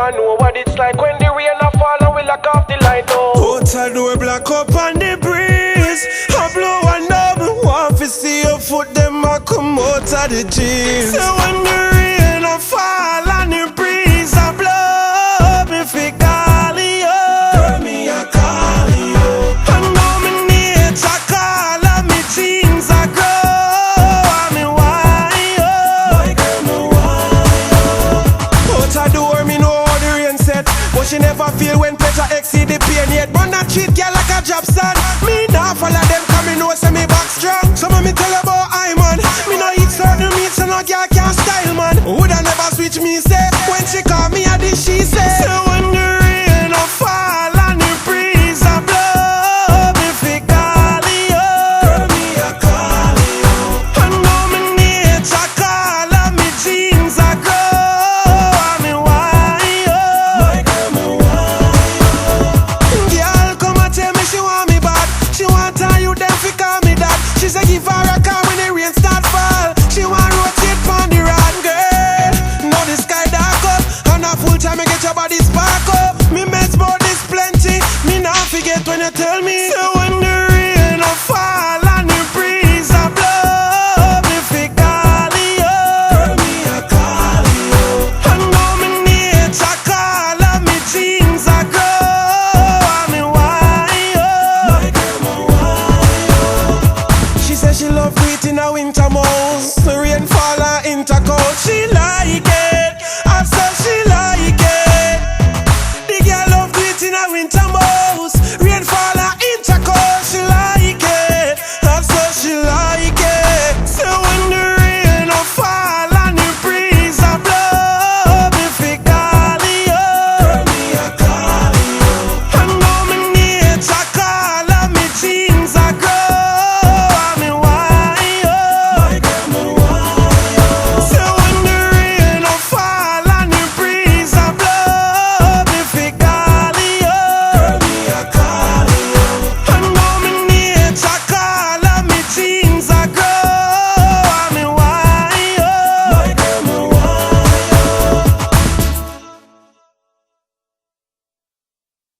want know what it's like when the rain a fall and we lock off the light. Oh, outside door block up on the breeze. I blow and double. Want to see your foot, them a come out of the jeans. So when the rain a fall and the breeze a blow, me fi call you. Girl, me a call you. I know me nature call and me jeans a grow. And me want you. My girl, me want you. Outside door me know how the rain set, but she never feel when pleasure exceed the pain yet. But not treat girl like a job son. Me nah follow them 'cause me know say me back strong. Some of me tell about I man. Me no eat certain meats so no girl can't style man. Woulda never switch me say when she call me a dish she say. So when the rain a fall and the breeze a blow, me fi call you. Girl, me a call you. I know me nature call and me jeans a grow. And me want you. My girl, me want you. Girl come and tell me she want me bad. She want her you them fi call me that. She say give her a car when the rain start fall. She want rotate pon the rod, girl. Now the sky dark up and a full time I get your body spark up. Me mess about this plenty. Me not forget when you tell me. So when the rain a fall and the breeze a blow, me fi call you. Girl, me a call you. I know me nature call and me jeans a grow. And me want you. My girl, me want you. She says she love it in a winter months.